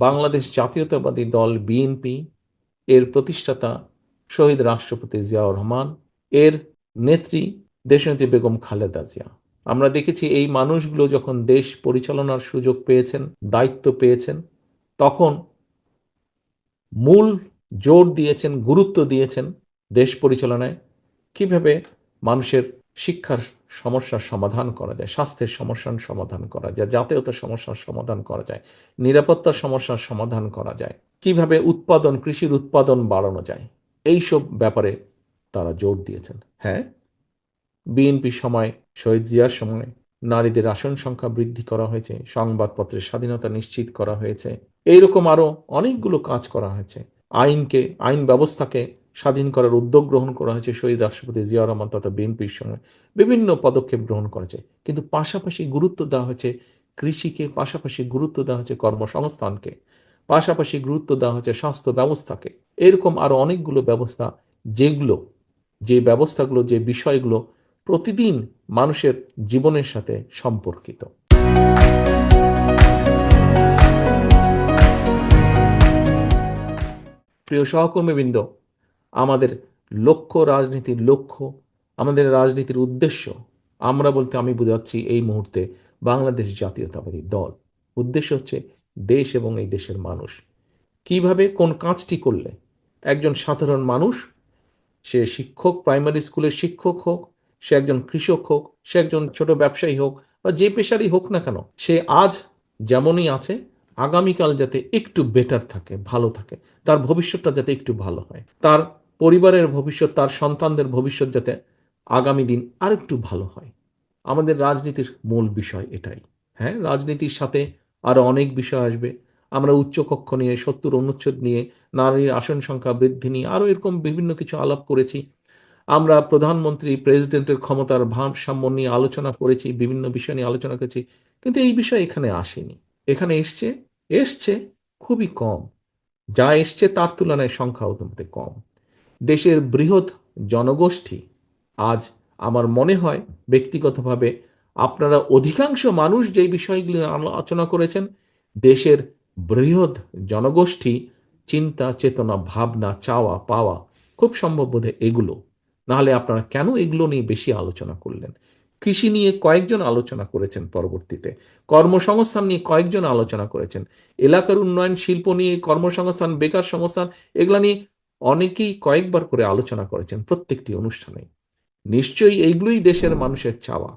বাংলাদেশ জাতীয়তাবাদী দল বিএনপি এর প্রতিষ্ঠাতা শহীদ রাষ্ট্রপতি জিয়াউর রহমান, এর নেত্রী দেশনেত্রী বেগম খালেদা জিয়া। আমরা দেখেছি এই মানুষগুলো যখন দেশ পরিচালনার সুযোগ পেয়েছেন, দায়িত্ব পেয়েছেন, তখন মূল জোর দিয়েছেন, গুরুত্ব দিয়েছেন দেশ পরিচালনায় কিভাবে মানুষের শিক্ষার সমস্যার সমাধান করা যায়, স্বাস্থ্যের সমস্যার সমাধান করা যায়, যাতায়াতের সমস্যার সমাধান করা যায়, নিরাপত্তার সমস্যার সমাধান করা যায়, কিভাবে উৎপাদন, কৃষির উৎপাদন বাড়ানো যায়, এইসব ব্যাপারে তারা জোর দিয়েছেন। হ্যাঁ, বিএনপির সময়, শহীদ জিয়ার সময় নারীদের আসন সংখ্যা বৃদ্ধি করা হয়েছে, সংবাদপত্রের স্বাধীনতা নিশ্চিত করা হয়েছে, এইরকম আরো অনেকগুলো কাজ করা হয়েছে। আইন ব্যবস্থাকে স্বাধীন করার উদ্যোগ গ্রহণ করা হয়েছে শহীদ রাষ্ট্রপতি জিয়া রহমান তথা বিএনপির সময়, বিভিন্ন পদক্ষেপ গ্রহণ করেছে। কিন্তু পাশাপাশি গুরুত্ব দেওয়া হয়েছে কৃষিকে, পাশাপাশি গুরুত্ব দেওয়া হয়েছে কর্মসংস্থানকে, পাশাপাশি গুরুত্ব দেওয়া হয়েছে স্বাস্থ্য ব্যবস্থাকে। এরকম আরো অনেকগুলো ব্যবস্থা, যেগুলো, যে ব্যবস্থাগুলো, যে বিষয়গুলো প্রতিদিন মানুষের জীবনের সাথে সম্পর্কিত। প্রিয় সহকর্মীবৃন্দ, আমাদের লক্ষ্য, আমাদের রাজনীতির উদ্দেশ্য, আমরা বলতে আমি বোঝাচ্ছি এই মুহূর্তে বাংলাদেশ জাতীয়তাবাদী দল। উদ্দেশ্য হচ্ছে দেশ এবং এই দেশের মানুষ কিভাবে কোন কাজটি করলে একজন সাধারণ মানুষ, সে শিক্ষক, প্রাইমারি স্কুলের শিক্ষক হোক, সে একজন কৃষক হোক, সে একজন ছোট ব্যবসায়ী হোক, বা যে পেশারই হোক না কেন, সে আজ যেমনই আছে আগামীকাল যাতে একটু বেটার থাকে, ভালো থাকে, তার ভবিষ্যৎটা যাতে একটু ভালো হয়, তার পরিবারের ভবিষ্যৎ, তার সন্তানদের ভবিষ্যৎ যাতে আগামী দিন আরেকটু ভালো হয়। আমাদের রাজনীতির মূল বিষয় এটাই। হ্যাঁ, রাজনীতির সাথে আরো অনেক বিষয় আসবে। আমরা উচ্চকক্ষ নিয়ে, 70 অনুচ্ছেদ নিয়ে, নারীর আসন সংখ্যা বৃদ্ধি নিয়ে আরো এরকম বিভিন্ন কিছু আলাপ করেছি। আমরা প্রধানমন্ত্রী, প্রেসিডেন্টের ক্ষমতার ভারসাম্য নিয়ে আলোচনা করেছি, বিভিন্ন বিষয় নিয়ে আলোচনা করেছি। কিন্তু এই বিষয় এখানে আসেনি। এখানে এসছে খুবই কম। যা এসছে তার তুলনায় সংখ্যা অত্যন্ত কম। দেশের বৃহৎ জনগোষ্ঠী আজ, আমার মনে হয় ব্যক্তিগতভাবে, আপনারা অধিকাংশ মানুষ যেই বিষয়গুলো আলোচনা করেছেন, দেশের বৃহৎ জনগোষ্ঠী চিন্তা, চেতনা, ভাবনা, চাওয়া পাওয়া খুব সম্ভব বোধহয় এগুলো। নাহলে আপনারা কেন এগুলো নিয়ে বেশি আলোচনা করলেন? কৃষি নিয়ে কয়েকজন আলোচনা করেছেন, পরবর্তীতে কর্মসংস্থান নিয়ে কয়েকজন আলোচনা করেছেন, এলাকার উন্নয়ন, শিল্প নিয়ে, কর্মসংস্থান, বেকার সংস্থান, এগুলা নিয়ে অনেকেই কয়েকবার করে আলোচনা করেছেন প্রত্যেকটি অনুষ্ঠানে। নিশ্চয়ই এইগুলোই দেশের মানুষের চাওয়া।